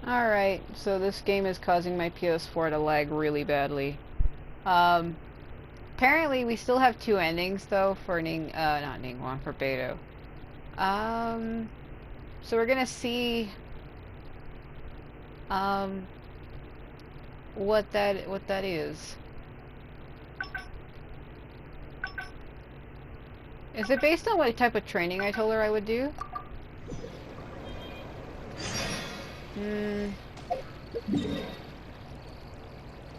Alright, so this game is causing my PS4 to lag really badly. Um, Apparently we still have two endings though for not Ningguang, for Beidou. So we're gonna see, um, what that is. Is it based on what type of training I told her I would do?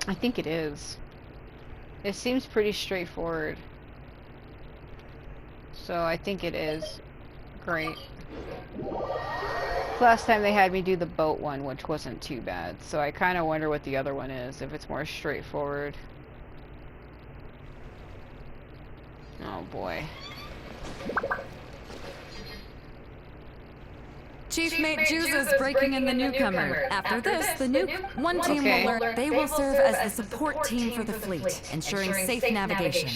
I think it is. It seems pretty straightforward. So I think it is. Great. Last time they had me do the boat one, which wasn't too bad. So I kind of wonder what the other one is, if it's more straightforward. Oh boy. Chief Mate Juza's breaking in the newcomer. After this, the one team will learn they will serve as the support team for the fleet, ensuring safe navigation.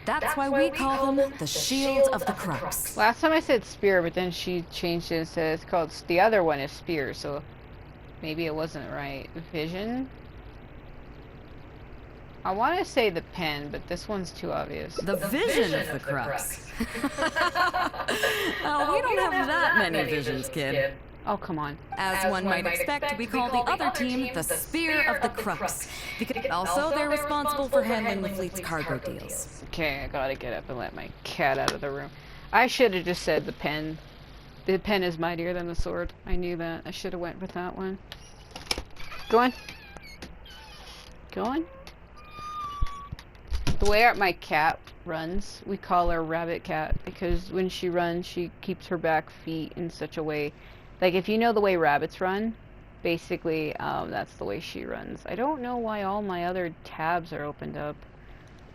That's why we call them the Shield of the Crux. Last time I said spear, but then she changed it and said it's called, the other one is spear, so maybe it wasn't right. Vision? I want to say the pen, but this one's too obvious. The vision of the Crux. Oh, we don't have that many visions, kid. Oh, come on. As one might expect, we call the other team the Spear of the Crux, because also they're responsible for handling the fleet's cargo deals. Okay, I gotta get up and let my cat out of the room. I should have just said the pen. The pen is mightier than the sword. I knew that. I should have went with that one. Go on. Go on. The way my cat runs, we call her Rabbit Cat, because when she runs, she keeps her back feet in such a way. Like, if you know the way rabbits run, basically, that's the way she runs. I don't know why all my other tabs are opened up.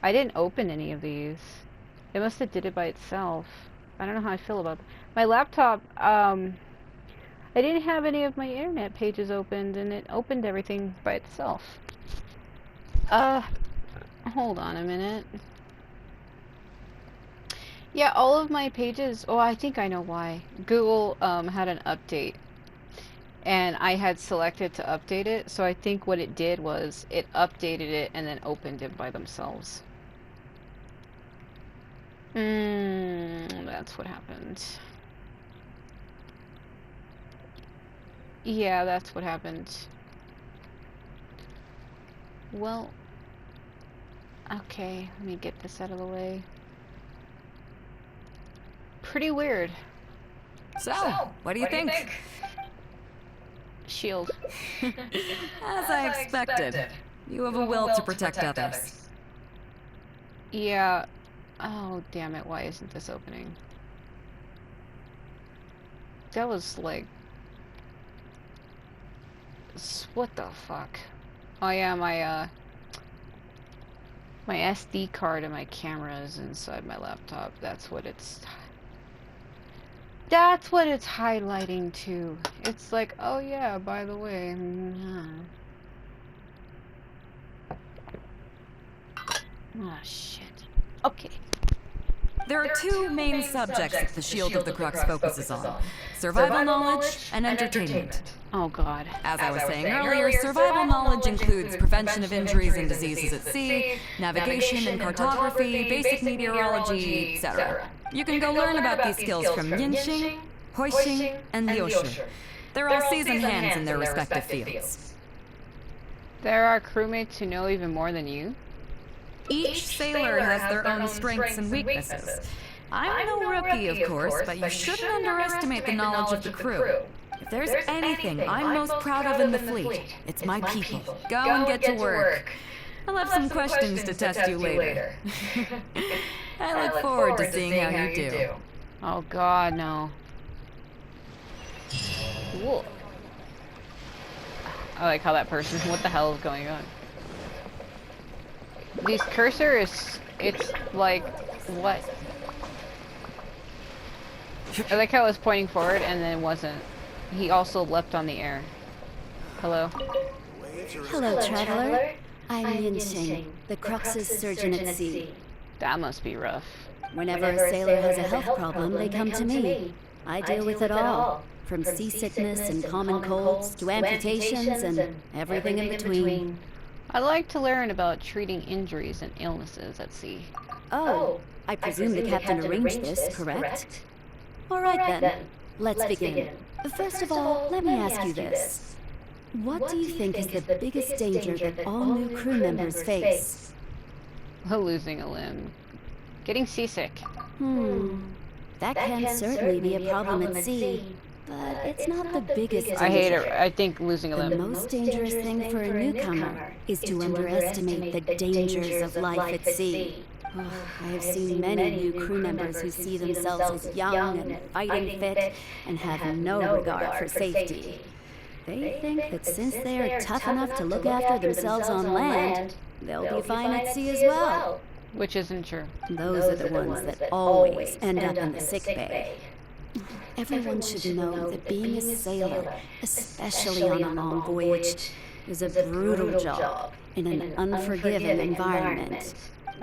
I didn't open any of these. It must have did it by itself. I don't know how I feel about my laptop. I didn't have any of my internet pages opened, and it opened everything by itself. Hold on a minute. Yeah, all of my pages, oh, I think I know why. Google had an update, and I had selected to update it, so I think what it did was it updated it and then opened it by themselves. That's what happened. Yeah, that's what happened. Well, okay, let me get this out of the way. Pretty weird. So, what do you think? Shield. As I expected, you have a will to protect others. Yeah. Oh, damn it, why isn't this opening? That was like... What the fuck? Oh yeah, my SD card and my camera is inside my laptop. That's what it's highlighting to. It's like, oh yeah, by the way. Oh shit. Okay. There are two main subjects that the Shield of the Crux focuses on: survival knowledge and entertainment. Oh god. As I was saying earlier, survival knowledge includes prevention of injuries and diseases at sea, navigation and cartography, basic meteorology, etc. You can go learn about these skills from Genshin, Hoixing, and Liushi. They're all seasoned hands in their respective fields. There are crewmates who know even more than you? Each sailor has their own strengths and weaknesses. I'm no rookie, of course, but you shouldn't underestimate the knowledge of the crew. If there's anything I'm most proud of in the fleet, it's my people. Go and get to work. I'll have some questions to test you later. I look forward to seeing how you do. Oh god, no. Whoa. I like how that person, what the hell is going on? This cursor is, it's like, what? I like how it was pointing forward and then it wasn't. He also leapt on the air. Hello? Hello, traveler. I'm Yinxing, the Crux's surgeon at sea. That must be rough. Whenever a sailor has a health problem, they come to me. I deal with it all, from seasickness and common colds to amputations and everything in between. I like to learn about treating injuries and illnesses at sea. Oh, I presume the captain arranged this, correct? All right then, let's begin. First of all, let me ask you this. What do you think is the biggest danger that all new crew members face? Losing a limb. Getting seasick. That can certainly be a problem at sea, but it's not the biggest danger. I hate it. I think losing a The limb. most dangerous thing for a newcomer is to underestimate the dangers of life at sea. I have seen many new crew members who see themselves as young and fighting fit and have no regard for safety. They think that since they are tough enough to look after themselves on land, they'll be fine at sea as well. Which isn't true. Those are the ones that always end up in the sick bay. Everyone should know that being a sailor, especially on a long voyage, is a brutal job in an unforgiving environment.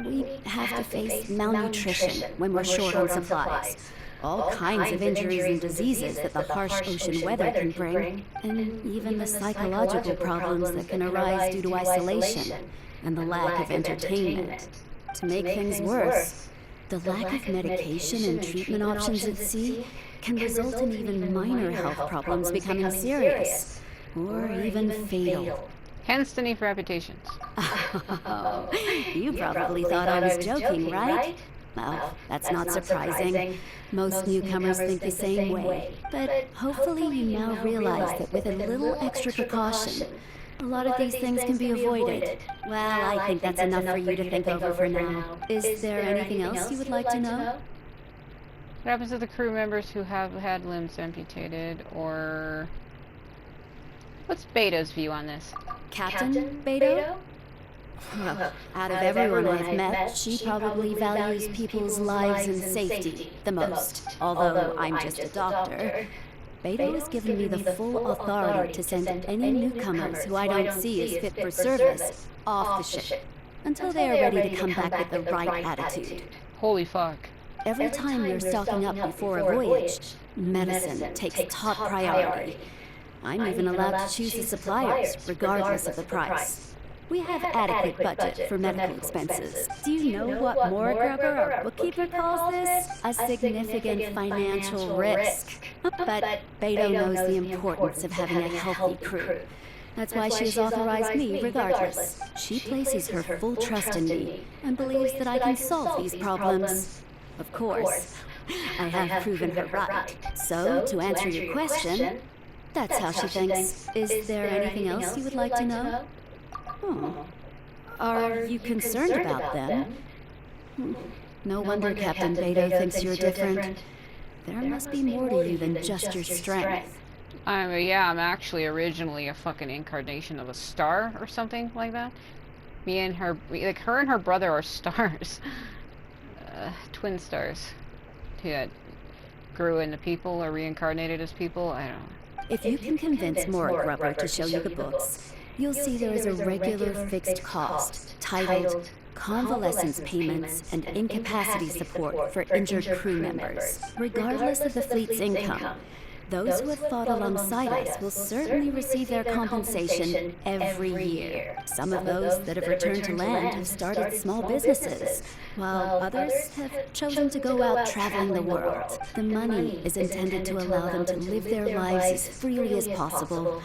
We have to face malnutrition when we're short on supplies, all kinds of injuries and diseases that the harsh ocean weather can bring, and even the psychological problems that can arise due to isolation and the lack of entertainment. To make things worse, the lack of medication and treatment options at sea can result in even minor health problems becoming serious, or even fatal. Hence the need for amputations. Oh, you probably thought I was joking, right? Well, that's not surprising. Most newcomers think the same way. But hopefully you now realize that with a little extra precaution, a lot of these things can be avoided. Well, I think that's enough for you to think over for now. Is there anything else you would like to know? What happens to the crew members who have had limbs amputated, or... What's Beidou's view on this? Captain Beidou? Well, out of everyone I've met, she probably values people's lives and safety the most, although I'm just a doctor. Beidou has given me the full authority to send any newcomers who I don't see as fit for service off the ship, until they are ready to come back with the right attitude. Holy fuck. Every time you're stocking up before a voyage, medicine takes top priority. I'm even allowed to choose the suppliers, regardless of the price. We have adequate budget for medical expenses. Do you know what Moore Grubber, our bookkeeper, calls this? A significant financial risk. But Beidou knows the importance of having a healthy crew. That's why she has authorized me regardless. She places her full trust in me and believes that I can solve these problems. Of course, I have proven her right. So, to answer your question, that's how she thinks. Is there anything else you would like to know? Are you concerned about them? No wonder Captain Beidou thinks you're different. There must be more to you than just your strength. Yeah, I'm actually originally a fucking incarnation of a star or something like that. Me and her, like her and her brother are stars. Twin stars. That grew into people or reincarnated as people, I don't know. If you can convince Moore Grubber to show you the books, you'll see there is a regular fixed cost titled Convalescence Payments and Incapacity Support for Injured Crew Members, regardless of the fleet's income. Those who have fought alongside us will certainly receive their compensation every year. Some of those that have returned to land have started small businesses, while others have chosen to go out traveling the world. The money is intended to allow them to live their lives as freely as possible.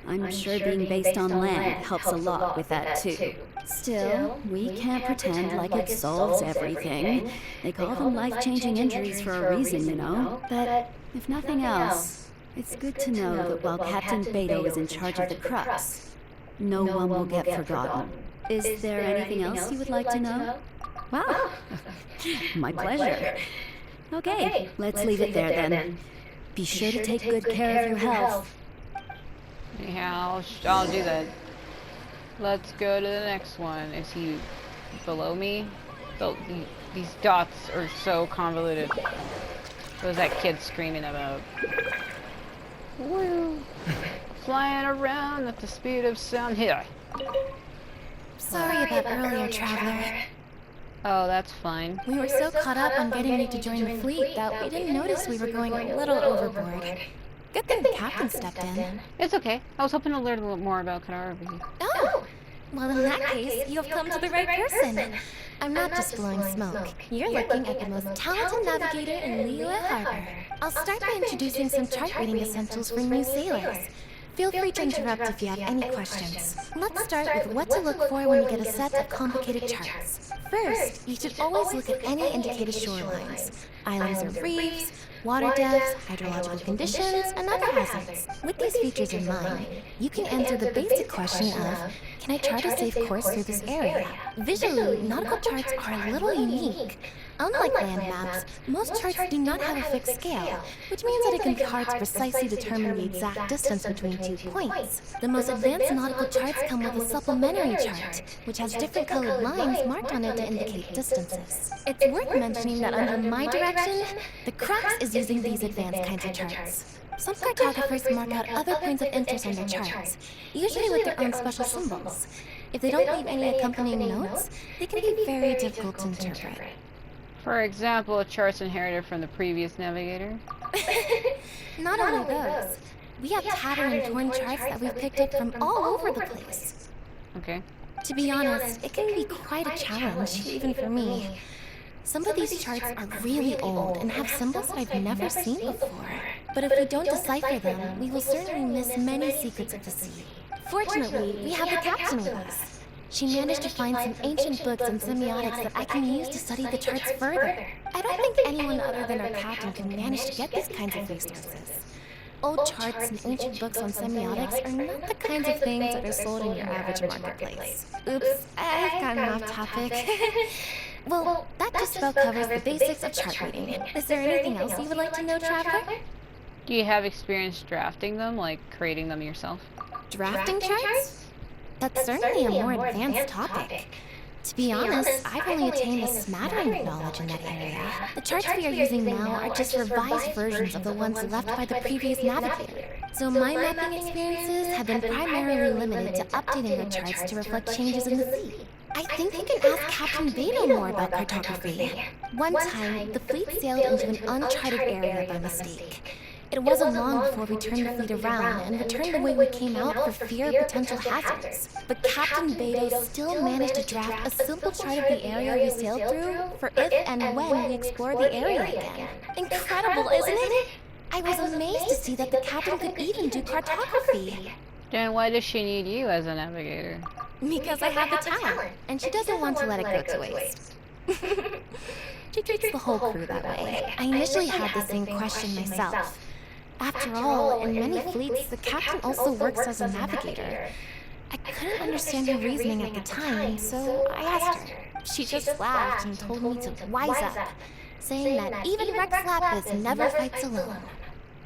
I'm sure being based on land helps a lot with that too. Still, we can't pretend like it solves everything. They call them life-changing injuries for a reason, you know? But if nothing else, it's good to know that while Captain Beidou is in charge of the Crux, no one will get forgotten. Is there anything else you would like to know? Wow, my pleasure. Okay, let's leave it there then. Be sure to take good care of your health. Yeah, I'll do that. Let's go to the next one. Is he below me? These dots are so convoluted. What was that kid screaming about? Woo! Flying around at the speed of sound. Here. Sorry about earlier, Traveler. Oh, that's fine. We were so caught up on getting you to join the fleet that we didn't notice we were going a little overboard. Good thing the captain stepped in. It's okay. I was hoping to learn a little more about Kadara. Oh! Well, in that case, you have come to the right person. I'm not just blowing smoke. You're looking at the most talented navigator in Liyue Harbor. I'll start by introducing some chart reading essentials for new sailors. Feel free to interrupt if you have any questions. Let's start with what to look for when you get a set of complicated charts. First, you should always look at any indicated shorelines. Islands or reefs, water depths, hydrological conditions, and other hazards. With these features in mind, you can answer the basic question of, can I chart a safe course through this area? Visually, nautical charts are a little unique. Unlike land maps, most charts do not have a fixed scale, which means that it can be hard to precisely determine the exact distance between 2 points. The most advanced nautical charts come with a supplementary chart, which has different colored lines marked on it to indicate distances. It's worth mentioning that under my direction, the crux is using these advanced kinds of charts. Some cartographers mark out other points of interest on their charts, usually with their own special symbols. If they don't leave any accompanying notes, they can be very difficult to interpret. For example, charts inherited from the previous navigator. Not only those, we have tattered and torn charts that we've picked up from all over the place. Okay. To be honest, it can be quite a challenge, even for me. Some of these charts are really old and have symbols that I've never seen before. But if we don't decipher them, we will certainly miss many secrets of the sea. Fortunately, we have the captain with us. She managed to find some ancient books and semiotics that I can use to study the charts further. I don't think anyone other than our captain can manage to get these kinds of resources. Old charts and ancient books on semiotics are not the kinds of things that are sold in your average marketplace. Oops, I've gotten off topic. Well, that just about covers the basics of chart reading. Is there anything else you would like to know, Traveler? Do you have experience drafting them, like creating them yourself? Drafting charts? That's certainly a more advanced topic. To be honest, I've only attained a smattering of knowledge in that area. The charts we are using now are just revised versions of the ones left by the previous navigator. So my mapping experiences have been primarily limited to updating the charts to reflect changes in the sea. I think you can ask Captain Beidou more about cartography. One time, the fleet sailed into an uncharted area by mistake. It wasn't long before we turned the fleet around and returned the way we came out for fear of potential hazards. But Captain Beidou still managed to draft a simple chart of the area we sailed through for if and when we explored the area again. Incredible, isn't it? I was amazed to see that the captain could even do cartography. Then why does she need you as a navigator? Because I have the talent, and she doesn't want to let it go to waste. She treats the whole crew that way. I initially had the same question myself. After all, in many fleets, the captain also works as a navigator. I couldn't understand her reasoning at the time, so I asked her. She just laughed and told me to wise up, saying that even Rex Lapis never fights alone.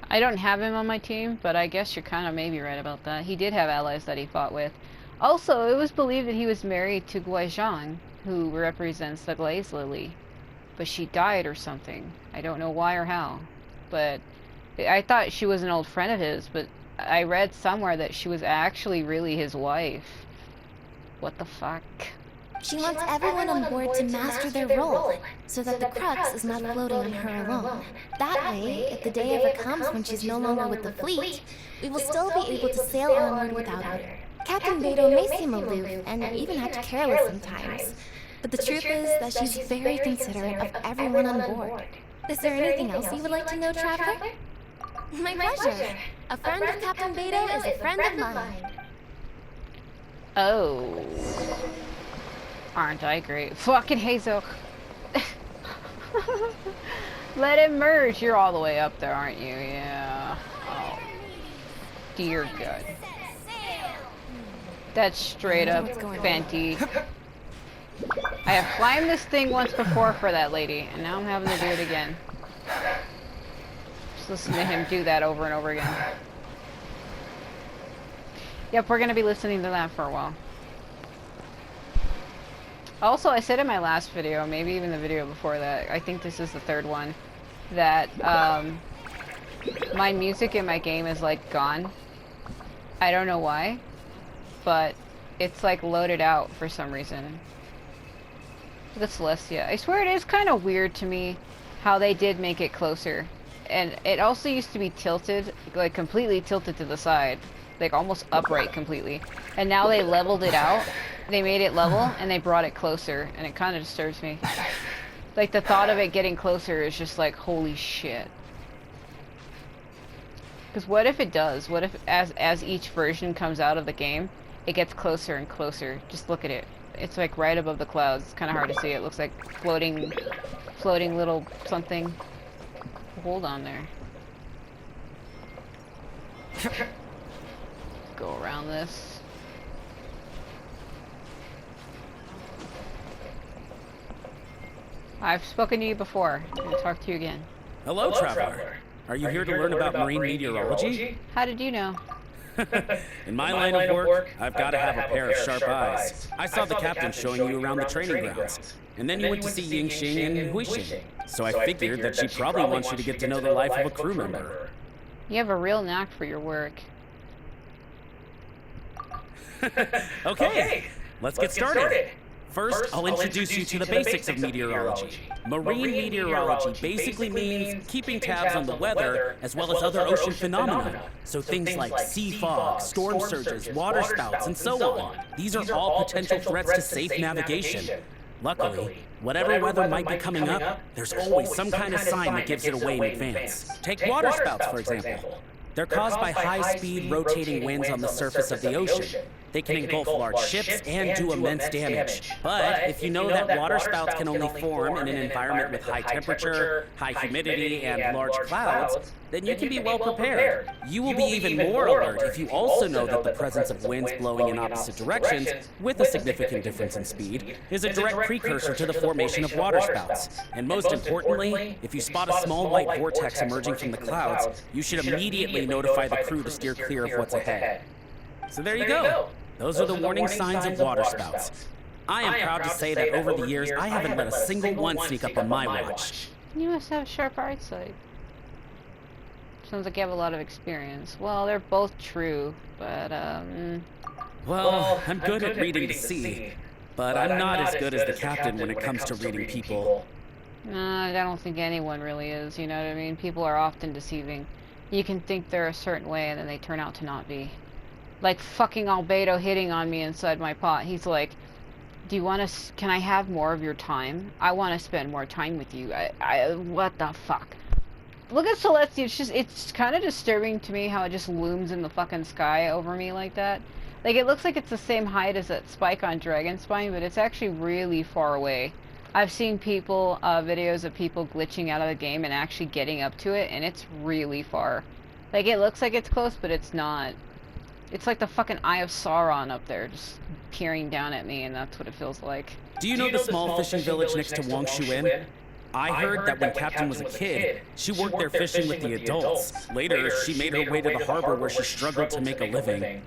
I don't have him on my team, but I guess you're kind of maybe right about that. He did have allies that he fought with. Also, it was believed that he was married to Guizhang, who represents the Glaze Lily. But she died or something. I don't know why or how. But I thought she was an old friend of his, but I read somewhere that she was actually really his wife. What the fuck? She wants everyone on board to master their role, so that the crux is not floating on her alone. That way, if the day ever comes when she's no longer with the fleet, we will still be able to sail onward without her. Captain Beidou may seem aloof and even act careless sometimes, but the truth is that she's very considerate of everyone on board. Is there anything else you would like to know, Traveler? My pleasure. A friend of Captain Beidou is a friend of mine. Oh. Aren't I great? Fucking Hazel. Let it merge. You're all the way up there, aren't you? Yeah. Oh. Dear God. That's straight up Fenty. I have climbed this thing once before for that lady, and now I'm having to do it again. Just listen to him do that over and over again. Yep, we're gonna be listening to that for a while. Also, I said in my last video, maybe even the video before that, I think this is the third one, that my music in my game is like gone. I don't know why, but it's like loaded out for some reason. Look at Celestia. I swear it is kind of weird to me how they did make it closer. And it also used to be tilted like completely tilted to the side, like almost upright completely. And now they leveled it out. They made it level and they brought it closer, and it kind of disturbs me. Like the thought of it getting closer is just like, holy shit. Because what if it does? What if as each version comes out of the game, it gets closer and closer? Just look at it. It's like right above the clouds. It's kind of hard to see. It looks like floating little something. Hold on there. Go around this. I've spoken to you before. I'll talk to you again. Hello, traveler. Are you here to learn about marine meteorology? How did you know? In my line of work, I've got to have a pair of sharp eyes. I saw the captain showing you around the training grounds. And then you went to see Yingxing and Huixing. So I figured that she probably wants you to get to know the life of a crew member. You have a real knack for your work. Okay, let's get started. First, I'll introduce you to the basics of meteorology. Marine meteorology basically means keeping tabs on the weather as well as other ocean phenomena. So things like sea fog, storm surges, water spouts, and so on. These are all potential threats to safe navigation. Luckily, whatever weather might be coming up, there's always some kind of sign that gives it away in advance. Take water spouts, for example. They're caused by high-speed rotating winds on the surface of the ocean. They can engulf large ships and do immense damage. But if you know that water spouts can only form in an environment with high temperature, high humidity, and large clouds, then you can be well prepared. You will be even more alert if you also know that the presence of winds blowing in opposite directions, with a significant difference in speed, is a direct precursor to the formation of water spouts. And most importantly, if you spot a small white vortex emerging from the clouds, you should immediately notify the crew to steer clear of what's ahead. So there you go. Those are the warning signs of water spouts. I am proud to say that over the years, I haven't let a single one sneak up on my watch. You must have sharp eyesight. Sounds like you have a lot of experience. Well, they're both true, but, Well, I'm good at reading to see, but I'm not as good as the captain when it comes to reading people. I don't think anyone really is, you know what I mean? People are often deceiving. You can think they're a certain way, and then they turn out to not be. Like fucking Beidou hitting on me inside my pot. He's like, do you want to, can I have more of your time? I want to spend more time with you. What the fuck? Look at Celestia, it's kind of disturbing to me how it just looms in the fucking sky over me like that. Like, it looks like it's the same height as that spike on Dragonspine, but it's actually really far away. I've seen people, videos of people glitching out of the game and actually getting up to it, and it's really far. Like, it looks like it's close, but it's not. It's like the fucking Eye of Sauron up there, just peering down at me, and that's what it feels like. Do you know the small fishing village next to Wangshuin? I heard that when Captain was a kid, she worked there fishing with the adults. Later, she made her way to the harbor where she struggled to make a living.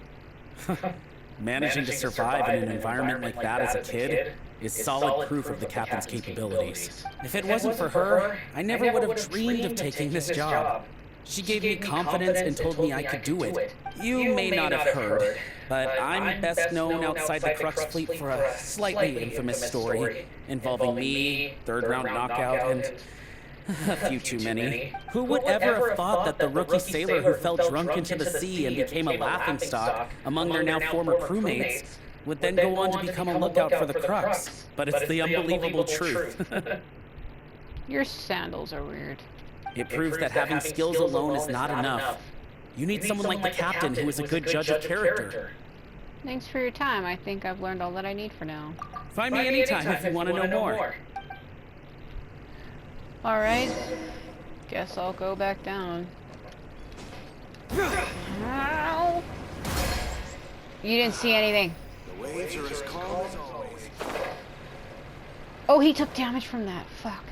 Managing to survive in an environment like that as a kid is solid proof of the captain's capabilities. If it wasn't for her, I never would have dreamed of taking this job. She gave me confidence and told me I could do it. You may not have heard, but I'm best known outside the Crux fleet for a slightly infamous story involving me, third-round knockout, and a few too many. Who would ever have thought that the rookie sailor who fell drunk into the sea and became a laughingstock among their now former crewmates would then go on to become a lookout for the Crux? But it's the unbelievable truth. Your sandals are weird. It proves that having skills alone is not enough. You need someone like the captain who is a good judge of character. Thanks for your time. I think I've learned all that I need for now. Find me anytime if you want to know more. Alright. Guess I'll go back down. Ow. You didn't see anything. The waves are as calm as always. Oh, he took damage from that. Fuck.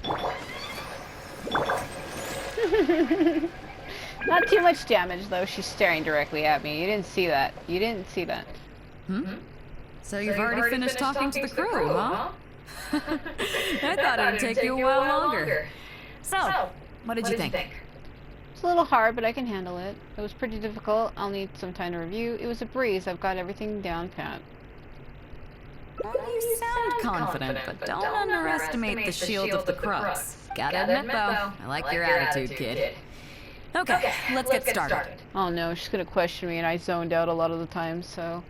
Not too much damage, though. She's staring directly at me. You didn't see that. You didn't see that. So you've already finished talking to the crew, huh? I thought it'd take you a while longer. So, what did you think? It's a little hard, but I can handle it. It was pretty difficult. I'll need some time to review. It was a breeze. I've got everything down pat. You sound confident, but don't underestimate the shield of the Crux. Gotta admit, though, I like your attitude, kid. Okay, let's get started. Oh no, she's gonna question me, and I zoned out a lot of the time, so.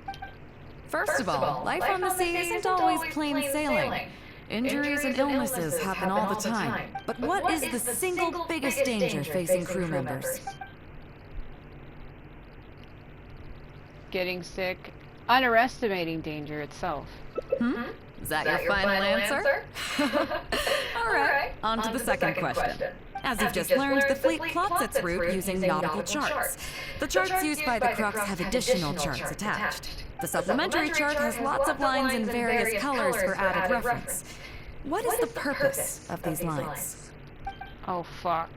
First of all, life on the sea isn't always plain sailing. Injuries and illnesses happen all the time. But what is the single biggest danger facing crew members? Getting sick. Underestimating danger itself. Is that your final answer? All right, on to the second question. As you've just learned, the fleet plots its route using nautical charts. The charts used by the Crux have additional charts attached. The supplementary chart has lots of lines in various colors for added reference. What is the purpose of these lines? Oh, fuck.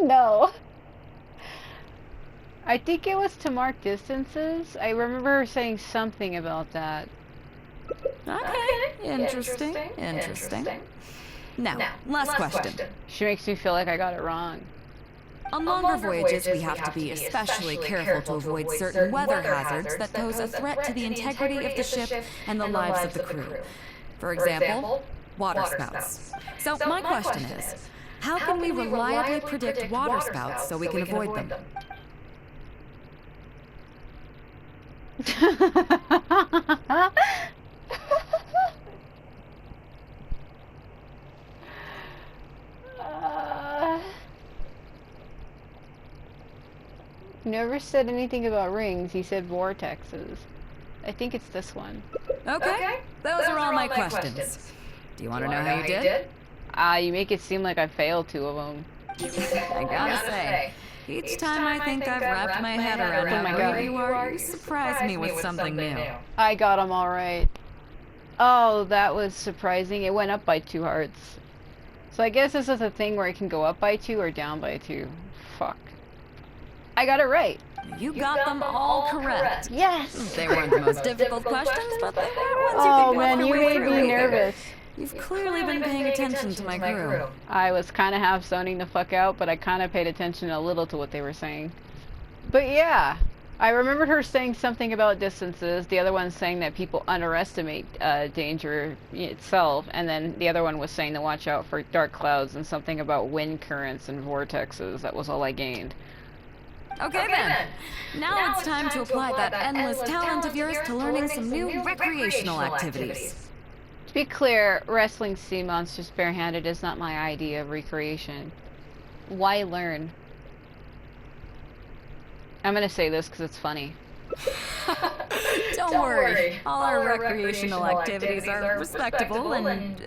No. I think it was to mark distances. I remember her saying something about that. Okay, interesting. Now, last question. She makes me feel like I got it wrong. On longer voyages, we have to be especially careful to avoid certain weather hazards that pose a threat to the integrity of the ship and the lives of the crew. For example, waterspouts. So my question is, how can we reliably predict waterspouts so we can avoid them? Never said anything about rings. He said vortexes. I think it's this one. Okay, those are all my questions. Do you want to know how you did? You make it seem like I failed 2 of them. I gotta say, each time I think I've wrapped my head around how great you are, you surprise me with something new. I got them all right. Oh, that was surprising. It went up by 2 hearts. So I guess this is a thing where it can go up by 2 or down by 2. Fuck. I got it right. You got them all correct. Yes! They weren't the most difficult questions, but they were ones you Oh could man, work you your way made through. me nervous. You've clearly been paying attention to my crew. I was kind of half zoning the fuck out, but I kind of paid attention a little to what they were saying. But yeah, I remembered her saying something about distances, the other one saying that people underestimate danger itself, and then the other one was saying to watch out for dark clouds and something about wind currents and vortexes. That was all I gained. Okay then. Now it's time to apply that endless talent of yours to learning some new recreational activities. To be clear, wrestling sea monsters barehanded is not my idea of recreation. Why learn? I'm gonna say this because it's funny. Don't worry. All our recreational activities are respectable and,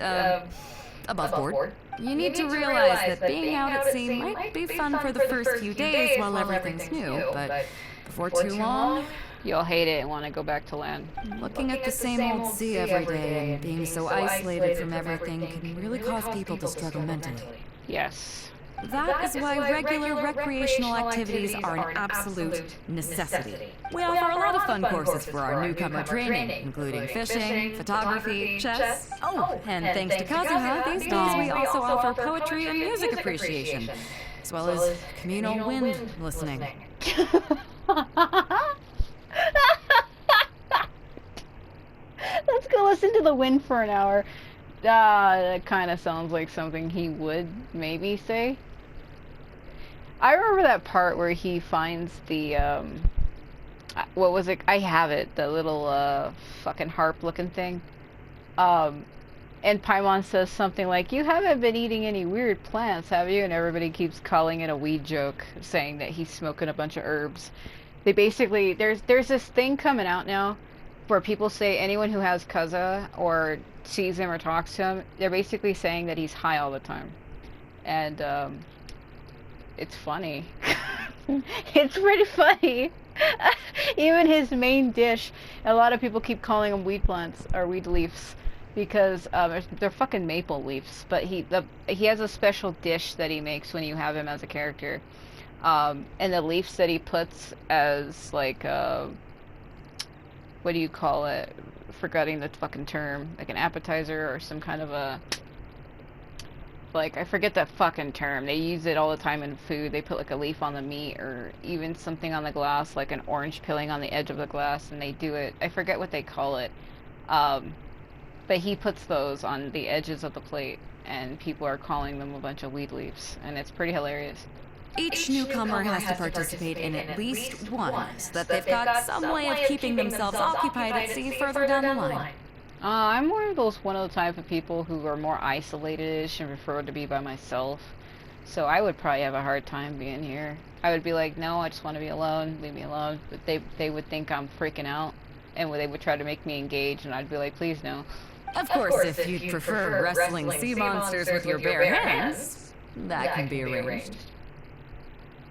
above board. You need to realize that being out at sea might be fun for the first few days while everything's new, but before too long, You'll hate it and want to go back to land. looking at the same old sea every day and being so isolated from everything can really cause people to struggle mentally. Yes. That is why regular recreational activities are an absolute necessity. We offer a lot of fun courses for our newcomer training, including fishing, photography, chess. Oh, and thanks to Kazuha, these days we also offer poetry and music appreciation, as well as communal wind listening. Let's go listen to the wind for an hour. That kind of sounds like something he would maybe say. I remember that part where he finds the, what was it? I have it, the little, fucking harp looking thing. And Paimon says something like, "You haven't been eating any weird plants, have you?" And everybody keeps calling it a weed joke, saying that he's smoking a bunch of herbs. They basically, there's this thing coming out now where people say anyone who has Kaza or sees him or talks to him, they're basically saying that he's high all the time. And, it's funny. It's pretty funny. Even his main dish, a lot of people keep calling them weed plants or weed leaves because they're fucking maple leaves. But he has a special dish that he makes when you have him as a character, and the leaves that he puts as like what do you call it? Forgetting the fucking term, like an appetizer or some kind of a. Like, I forget that fucking term. They use it all the time in food. They put like a leaf on the meat or even something on the glass, like an orange peeling on the edge of the glass, and they do it. I forget what they call it. But he puts those on the edges of the plate, and people are calling them a bunch of weed leaves, and it's pretty hilarious. Each newcomer has to participate in at least one, so that they've got some way of keeping themselves occupied at sea further down the line. I'm one of the type of people who are more isolated-ish and prefer to be by myself. So I would probably have a hard time being here. I would be like, no, I just want to be alone, leave me alone. But they would think I'm freaking out, and they would try to make me engage, and I'd be like, please no. Of course, if you'd prefer wrestling sea monsters with your bare hands, that can be arranged.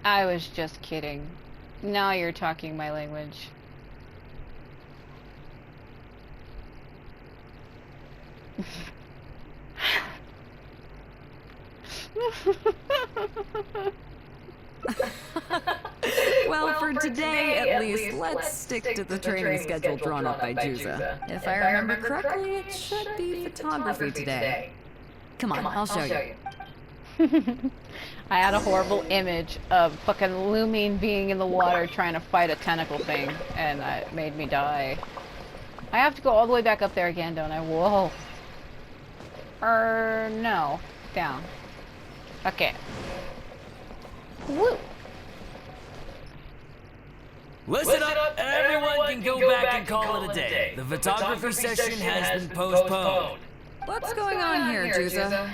I was just kidding. Now you're talking my language. Well, for today, at least, let's stick to the training schedule drawn up by Juza. If I remember correctly, it should be photography today. Come on, I'll show you. I had a horrible image of fucking Lumine being in the water trying to fight a tentacle thing, and it made me die. I have to go all the way back up there again, don't I? Whoa. No. Down. Okay. Woo! Listen up, everyone can go back and call it a day. The photography session has been postponed. What's going on here, Juza?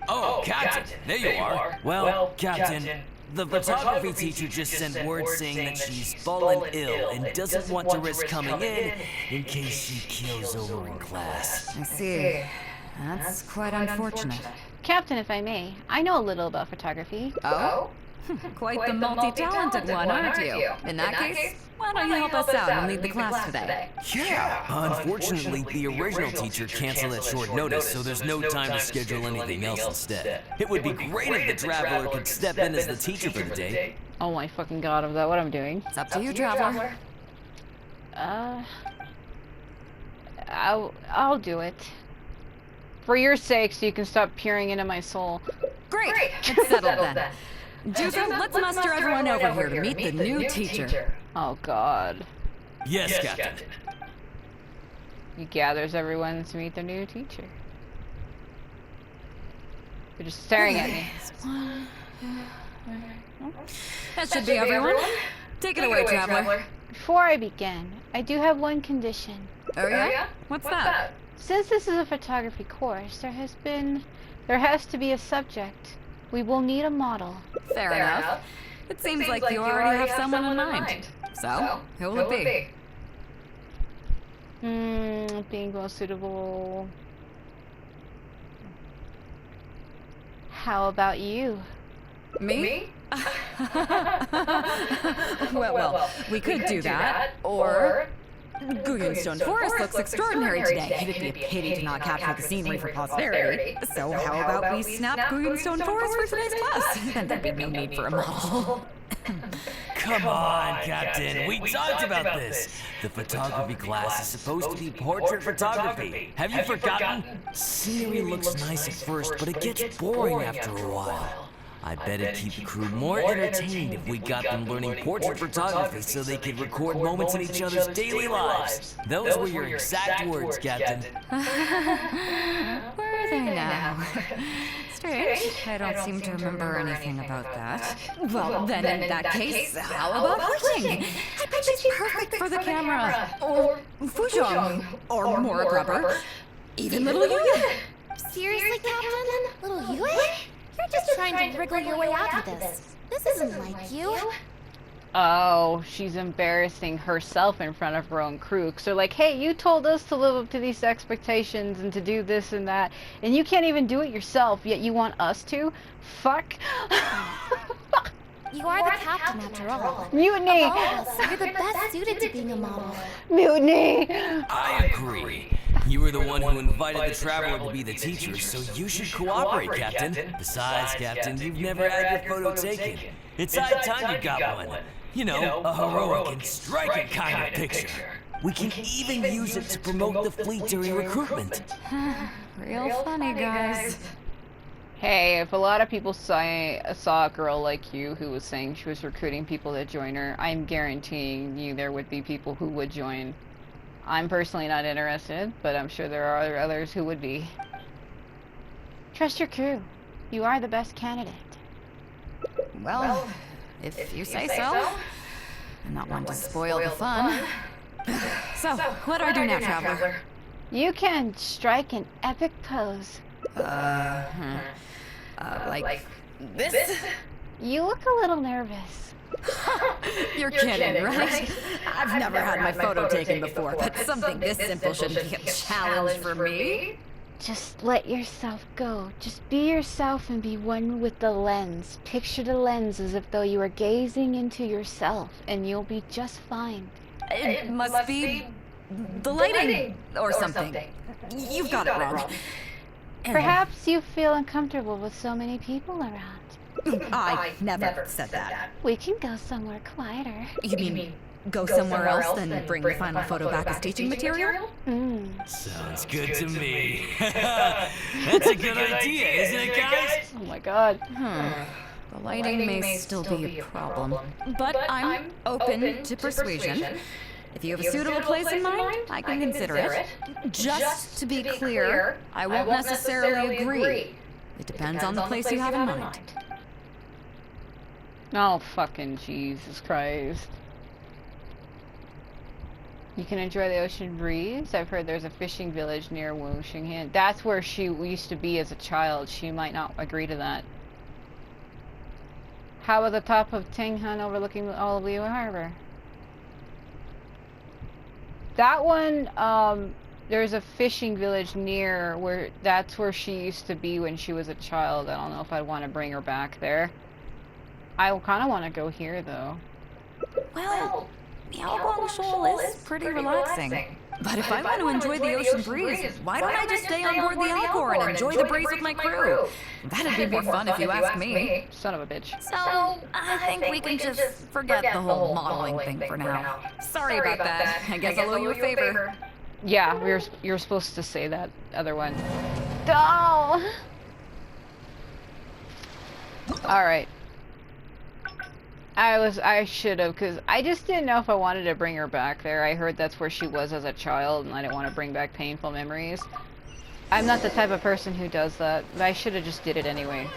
Oh, Captain, there you are. Well, Captain, the photography teacher just sent word saying that she's fallen ill and doesn't want to risk coming in case she keels over in class. I see. That's quite unfortunate. Captain, if I may, I know a little about photography. Oh? Quite the multi-talented one, aren't you? In that case, why don't you help us out and lead the class today? Yeah, unfortunately, the original teacher canceled at short notice, so there's no time to schedule anything else instead. It would be great if the Traveler could step in as the teacher for the day. Oh my fucking god, is that what I'm doing? It's up to you, Traveler. I'll do it. For your sake, so you can stop peering into my soul. Great! It's settled then. Juza, let's muster everyone over here to meet the new teacher. Oh god. Yes, Captain. He gathers everyone to meet the new teacher. They're just staring at me. That should be everyone. Take it away, Traveler. Before I begin, I do have one condition. Oh yeah? What's that? Since this is a photography course, there has to be a subject. We will need a model. Fair enough. It seems like you already have someone in mind. So, who will it be? Being most suitable. How about you? Me? well, we could do that. Or Guyunstone Forest looks extraordinary today. It'd be a pity to not capture the scenery for posterity. So how about we snap Guyunstone Forest for today's class? Then there'd be no need for a model. Come on, Captain. We talked about this. The photography class is supposed to be portrait photography. Have you forgotten? Scenery looks nice at first, but it gets boring after a while. I bet it'd keep the crew more entertained if we got them learning portrait photography so they could record moments in each other's daily lives. Those were your exact words, Captain. Were they now? Strange. I don't seem to remember anything about that. Well, then in that case, how about Huqing? I bet she's perfect for the camera. Or Fuzhong. Or Mora Grubber. Even little Yuya. Seriously, Captain? Little Yue? You're just trying to wriggle your way out of this. This isn't like you. Oh, she's embarrassing herself in front of her own crew. So like, hey, you told us to live up to these expectations and to do this and that, and you can't even do it yourself, yet you want us to? Fuck. You are the captain after all. Mutiny! Of all of us, you're the best suited to being a model. Mutiny! I agree. You were the one who invited the Traveler to be the teacher, so you should cooperate, Captain. Besides, Captain, you've never had your photo taken. It's high time you got one. You know, a heroic and striking kind of picture. We can even use it to promote the fleet during recruitment. Real funny, guys. Hey, if a lot of people saw a girl like you who was saying she was recruiting people to join her, I'm guaranteeing you there would be people who would join. I'm personally not interested, but I'm sure there are others who would be. Trust your crew. You are the best candidate. Well, if you say so. I'm not one to spoil the fun. So, what do I do now, Traveler? You can strike an epic pose. Like this? You look a little nervous. You're kidding, right? I've never had my photo taken before, but something this simple shouldn't be a challenge for me. Just let yourself go. Just be yourself and be one with the lens. Picture the lens as if though you were gazing into yourself, and you'll be just fine. It must be the lighting or something. You've got it wrong. Perhaps you feel uncomfortable with so many people around. I never said that. We can go somewhere quieter. You mean go somewhere else than bring the final photo back as teaching material? Sounds good to me. That's a good idea, isn't it, guys? Oh my god. The lighting may still be a problem, but I'm open to persuasion. If you have a suitable place in mind, I can consider it. Just to be clear, I won't necessarily agree. It depends on the place you have in mind. Oh, fucking Jesus Christ. You can enjoy the ocean breeze. I've heard there's a fishing village near Wushinhan. That's where she used to be as a child. She might not agree to that. How about the top of Tenghan overlooking all of Liyue Harbor? That one, there's a fishing village near where, that's where she used to be when she was a child. I don't know if I'd want to bring her back there. I kind of want to go here, though. Well, Miaoguang Shoal is pretty relaxing. But if I want to enjoy the ocean breeze, why don't I just stay on board the Alcor and enjoy the breeze with my crew? That'd be more fun if you ask me. Son of a bitch. So, I think we can just forget the whole modeling thing for now. Sorry about that. I guess I'll owe you a favor. Yeah, you're supposed to say that other one. Oh! Alright. I should have, because I just didn't know if I wanted to bring her back there. I heard that's where she was as a child, and I didn't want to bring back painful memories. I'm not the type of person who does that, but I should have just did it anyway.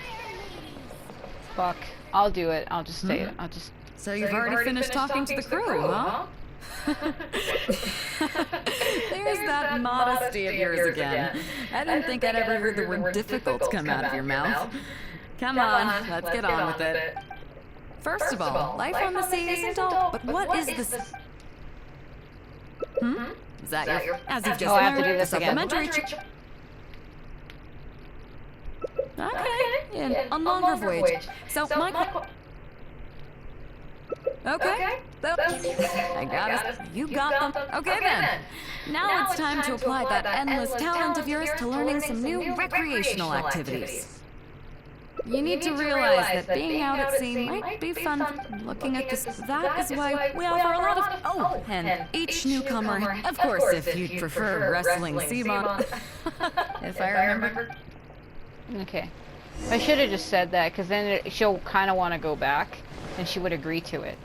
Fuck. I'll do it. I'll just say it. I'll just... So you've already finished talking to the crew, huh? There's that modesty of yours again. I didn't think I'd ever heard the word difficult come out of your mouth. Come on, let's get on with it. First of all, life on the sea isn't all, but what is this? Is that your, as you've just I have to do learned, this again. supplementary Okay, yeah, on longer voyage. So my Okay, I got it. You got them. Okay then. Now it's time to apply that endless talent of yours to learning some new recreational activities. You need to realize that being out at sea might be fun. Looking at this, that is why we offer a lot of... Oh, and each newcomer, of course, if you'd prefer wrestling Seamon. If I remember. Okay. I should have just said that, because then she'll kind of want to go back, and she would agree to it.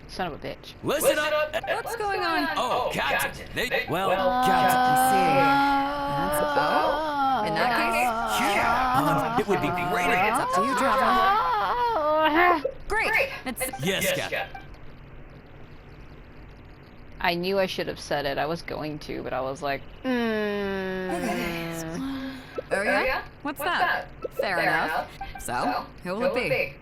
Son of a bitch. Listen up! What's going on? Oh, Captain. Captain. I see. That's in that case, Yeah, it would be great. it's up to you, Traveler. Great. Yes, Captain. I knew I should have said it. I was going to, but I was like, Oh yeah? What's that? Fair enough. So, who will it be?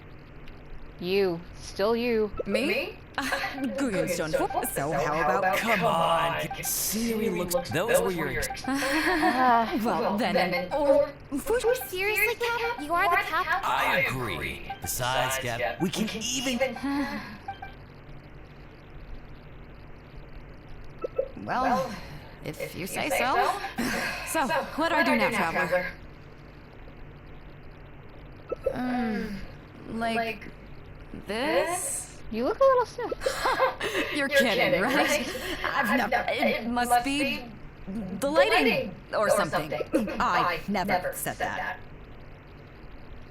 You. Still you. Me? Guyonstone. So how about... Come on. Scenery looks... Those were your... Well, then... Or... Seriously, Cap? You are the cap? I agree. Besides, Cap, we can even... Well, if you say so. So, what do I do now, Traveler? Like... This? You look a little stiff. You're kidding, right? I've never... It must be... the lighting or something. I never said that.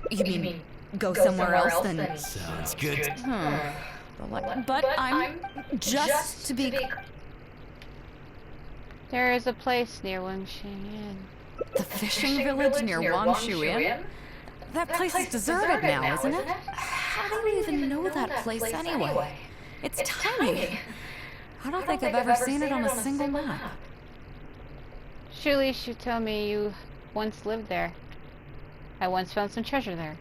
You mean go somewhere else then? Sounds good. But I'm... Just to be... There is a place near Wangshin. The fishing village near Wangshu Inn? That place is deserted now, isn't it? How do you even know that place anyway? It's tiny. I don't think I've ever seen it on a single map. Surely you tell me you once lived there. I once found some treasure there.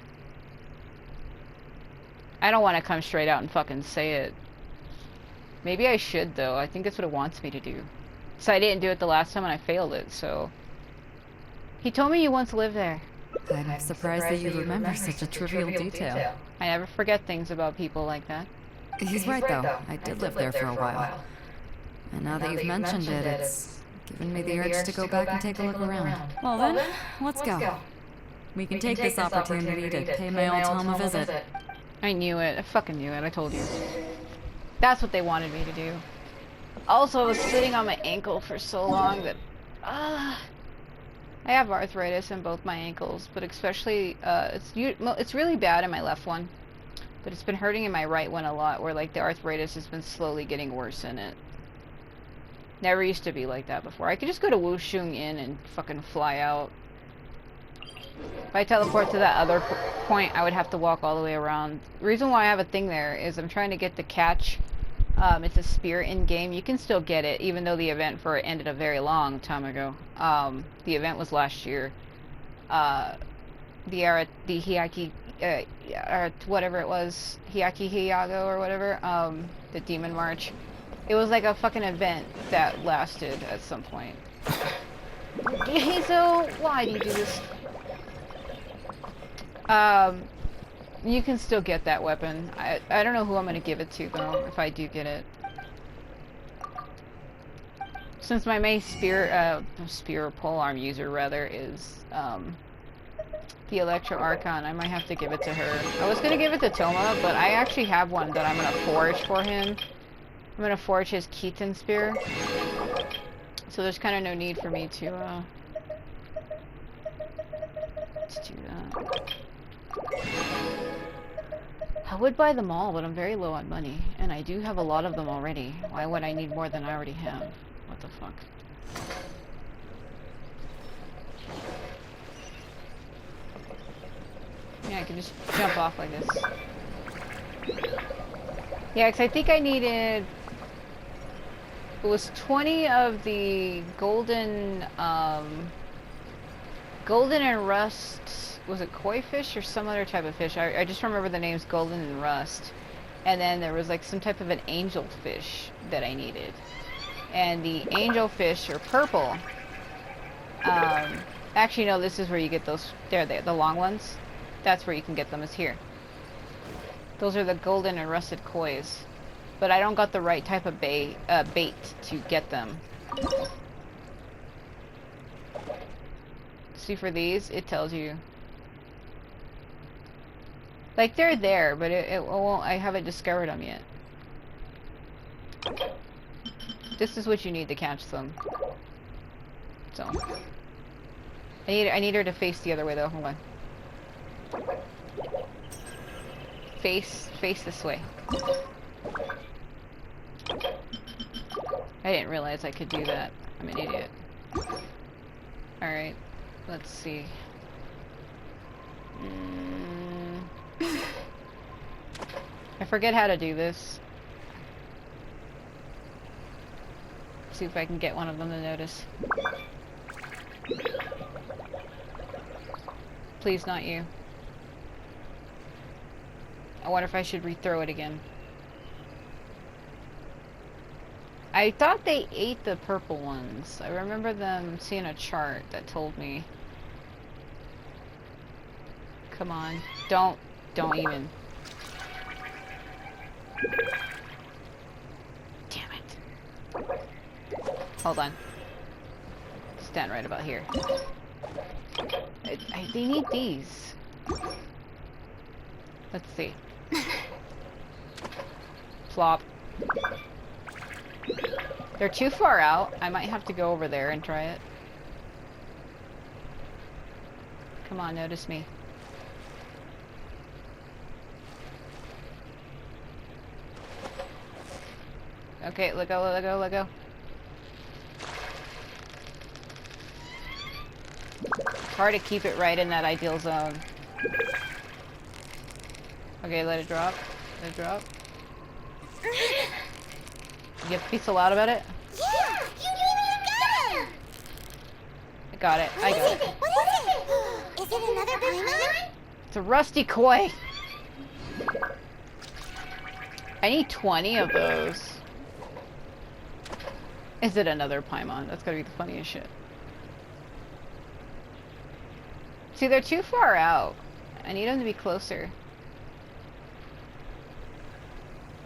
I don't want to come straight out and fucking say it. Maybe I should, though. I think that's what it wants me to do. So I didn't do it the last time and I failed it, so... He told me you once lived there. I'm surprised that you remember such a trivial detail. I never forget things about people like that. He's right, though. I did live there for a while. And now that you've mentioned it, it's given me the urge to go back and take a look around. Well then, let's go. We can take this opportunity to pay my old home a visit. I knew it. I fucking knew it. I told you. That's what they wanted me to do. Also, I was sitting on my ankle for so long that... I have arthritis in both my ankles, but especially... it's really bad in my left one. But it's been hurting in my right one a lot, where like the arthritis has been slowly getting worse in it. Never used to be like that before. I could just go to Wushung Inn and fucking fly out. If I teleport to that other point, I would have to walk all the way around. The reason why I have a thing there is I'm trying to get the catch. It's a spear in-game. You can still get it, even though the event for it ended a very long time ago. The event was last year. The Hiyaki... or whatever it was, Hiyaki Hiyago or whatever, the Demon March. It was like a fucking event that lasted at some point. So, why do you do this? You can still get that weapon. I don't know who I'm gonna give it to, though, if I do get it. Since my main spear polearm user, rather, is, the Electro Archon, I might have to give it to her. I was gonna give it to Toma, but I actually have one that I'm gonna forge for him. I'm gonna forge his Keaton spear. So there's kind of no need for me to, let's do that. I would buy them all, but I'm very low on money. And I do have a lot of them already. Why would I need more than I already have? What the fuck? Yeah, I can just jump off like this. Yeah, because I think I needed... It was 20 of the golden, golden and rust... Was it koi fish or some other type of fish? I just remember the names golden and rust. And then there was like some type of an angel fish that I needed. And the angel fish are purple. Actually, no, this is where you get those... There, the long ones. That's where you can get them, is here. Those are the golden and rusted kois. But I don't got the right type of bait to get them. See, for these, it tells you. Like, they're there, but it won't... I haven't discovered them yet. This is what you need to catch them. So. I need her to face the other way, though. Hold on. Face this way. I didn't realize I could do that. I'm an idiot. Alright, let's see. I forget how to do this. See if I can get one of them to notice. Please, not you. I wonder if I should rethrow it again. I thought they ate the purple ones. I remember them seeing a chart that told me. Come on. Don't even. Damn it. Hold on. Stand right about here. They need these. Let's see. Flop. They're too far out. I might have to go over there and try it. Come on, notice me. Okay, let go. hard to keep it right in that ideal zone. Okay, let it drop. Let it drop. You have to be so loud about it? Yeah! You got him! I got it. I got it. What is it? Is it another Paimon? It's a rusty koi. I need 20 of those. Is it another Paimon? That's gotta be the funniest shit. See, they're too far out. I need them to be closer.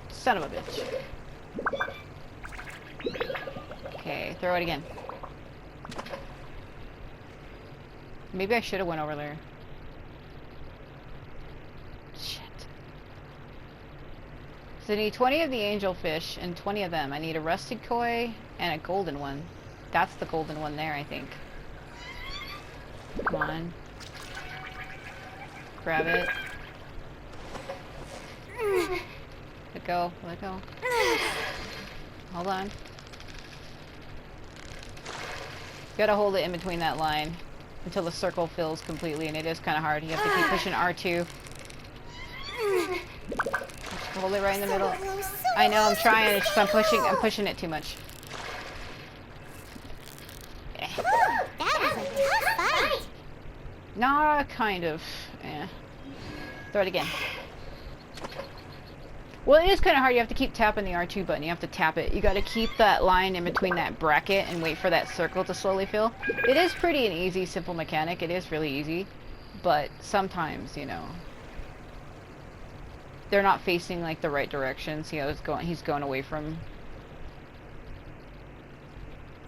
Son of a bitch. Okay, throw it again. Maybe I should have went over there. Shit. So I need 20 of the angelfish and 20 of them. I need a rusted koi and a golden one. That's the golden one there, I think. Come on. Grab it. Let go. Let go. Hold on. You gotta hold it in between that line until the circle fills completely, and it is kind of hard. You have to keep pushing R2. Just hold it right in the middle. I know, I'm trying. It's just I'm pushing it too much. That was a tough fight. Nah, kind of. Throw it again. Well, it is kind of hard. You have to keep tapping the R2 button. You have to tap it. You got to keep that line in between that bracket and wait for that circle to slowly fill. It is pretty an easy, simple mechanic. It is really easy. But sometimes, you know, they're not facing like the right direction. See how he's going away from.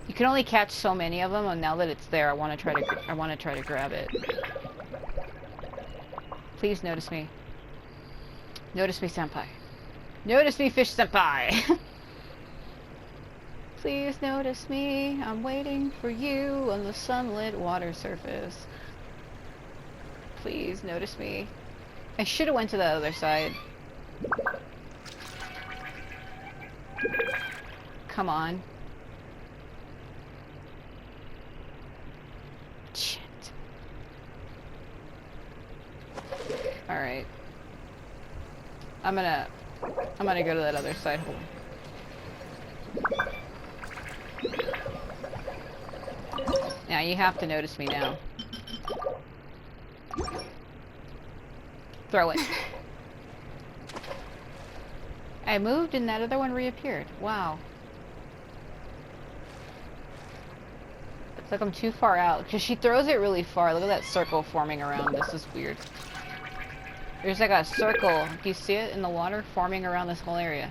You can only catch so many of them, and now that it's there, I want to try to grab it. Please notice me. Notice me, senpai. Notice me, fish senpai! Please notice me. I'm waiting for you on the sunlit water surface. Please notice me. I should have went to the other side. Come on. Shit. Alright. I'm gonna go to that other side. Hold on. Now you have to notice me now. Throw it. I moved and that other one reappeared. Wow. It's like I'm too far out because she throws it really far. Look at that circle forming around. This is weird. There's like a circle. Do you see it in the water forming around this whole area?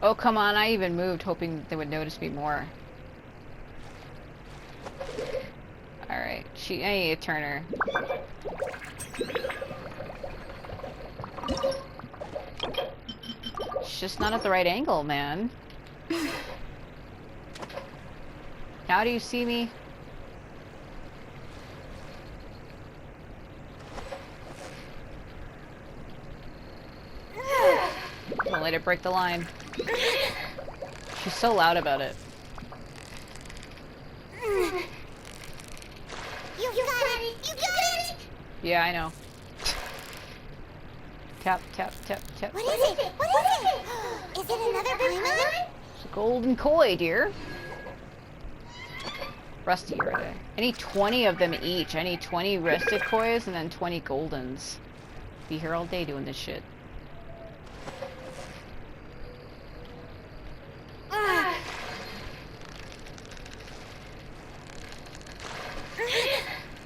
Oh, come on. I even moved hoping they would notice me more. Alright. I need to turn her. It's just not at the right angle, man. How do you see me? Don't let it break the line. She's so loud about it. You got it! You got it! Yeah, I know. Tap, tap, tap, tap. What is it? What is it? Is it another Paimon? It's a golden koi, dear. Rusty right there. I need 20 of them each. I need 20 rusted kois and then 20 goldens. Be here all day doing this shit.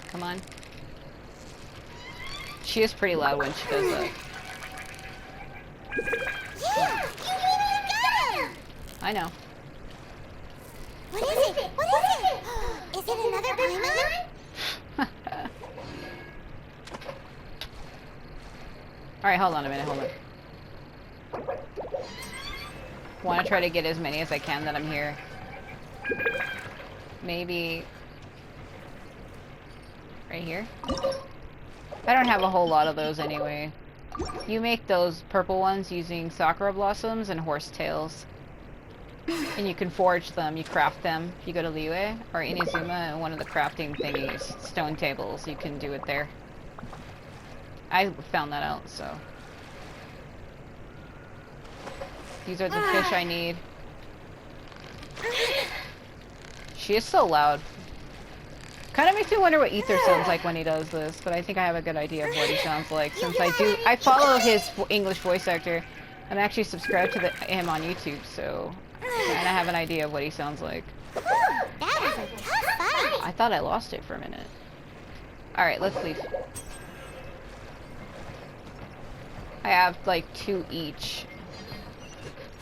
Come on. She is pretty loud when she does that. Yeah! You got him! I know. What is it? What is it? Is it another Paimon? Alright, hold on a minute, hold on. Want to try to get as many as I can that I'm here. Maybe... right here? I don't have a whole lot of those anyway. You make those purple ones using sakura blossoms and horsetails. And you can forge them, you craft them. If you go to Liyue or Inazuma, and one of the crafting thingies, stone tables, you can do it there. I found that out, so. These are the fish I need. She is so loud. Kind of makes me wonder what Ether sounds like when he does this, but I think I have a good idea of what he sounds like since I follow his English voice actor. I'm actually subscribed to him on YouTube, so I have an idea of what he sounds like. That was a tough fight. I thought I lost it for a minute. Alright, let's leave. I have like 2 each.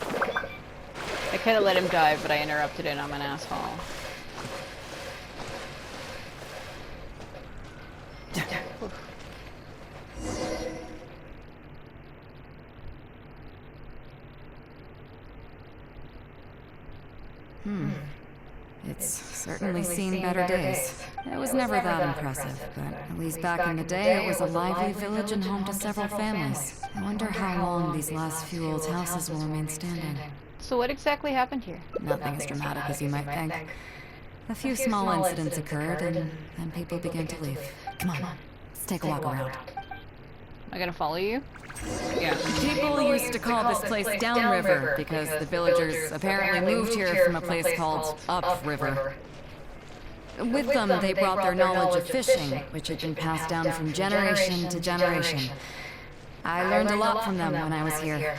I could have let him dive, but I interrupted it. I'm an asshole. It's certainly seen better days. It was never that impressive, but at least back in the day, it was a lively village and home to several families. I wonder how long these last few old houses will remain standing. So what exactly happened here? Nothing as dramatic as you might think. A few small incidents occurred, and then people began to leave. Come on, let's take a walk around. Am I gonna follow you? Yeah. People used to call this place Downriver because the villagers apparently moved here from a place called Upriver. With them, they brought their knowledge of fishing, which had been passed down from generation to generation. I learned a lot from them when I was here.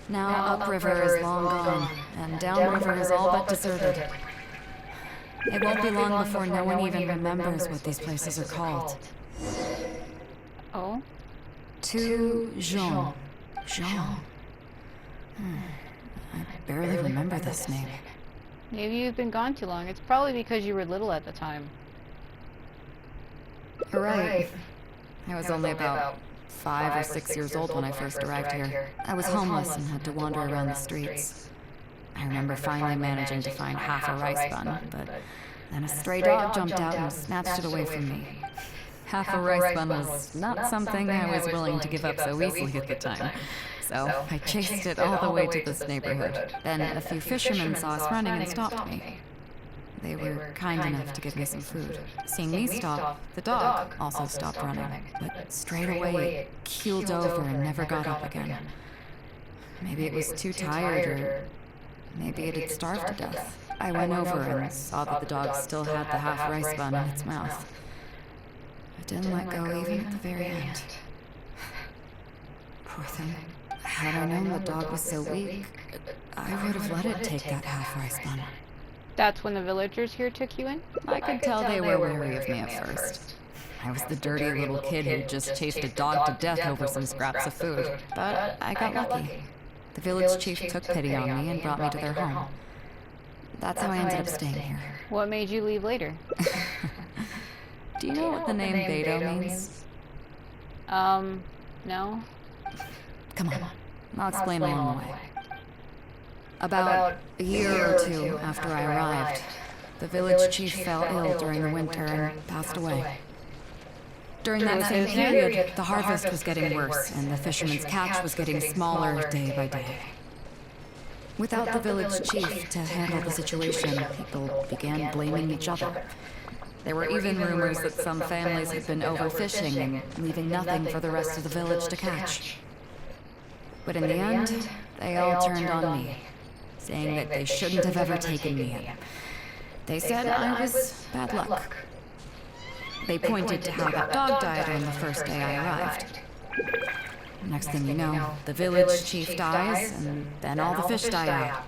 Now Upriver is long gone, and Downriver is all but deserted. It won't be long before no one even remembers what these places are called. Oh? To Jean. Jean. I barely remember this name. Maybe you've been gone too long. It's probably because you were little at the time. You're right. I was only about 5 or 6 years old when I first arrived here. I was homeless and had to wander around the streets. I remember finally managing to find half a rice bun, but then a stray dog jumped out and snatched it away from me. Half a rice bun was not something I was willing to give up so easily at the time, so I chased it all the way to this neighborhood. Then a few fishermen saw us running and stopped me. They were kind enough to give me some food. Seeing me stop, the dog also stopped running, but straight away it keeled over and never got up again. Maybe it was too tired, or maybe it had starved to death. I went over and saw that the dog still had the half rice bun in its mouth. It didn't let go even at the very end. Poor thing. Had I known the dog was so weak, I would have let it take that half rice bun. That's when the villagers here took you in? I could tell they were wary of me at first. I was the dirty little kid who just chased a dog to death over some scraps of food. But I got lucky. The village chief took pity on me and brought me to their home. That's how I ended up staying here. What made you leave later? Do you know what the name Beidou means? No. Come on, I'll explain along the way. About a year or 2 after I arrived, the village chief fell ill during the winter and passed away. During that same period, the harvest was getting worse, and the fishermen's catch was getting smaller day by day. Without the village chief to handle the situation, people began blaming each other. There were even rumors that some families had been overfishing and leaving nothing for the rest of the village to catch. But in the end, they all turned on me, saying that they shouldn't have ever taken me in. They said I was bad luck. They pointed to how that dog died on the first day I arrived. Next thing you know, the village chief dies, and then all the fish die out.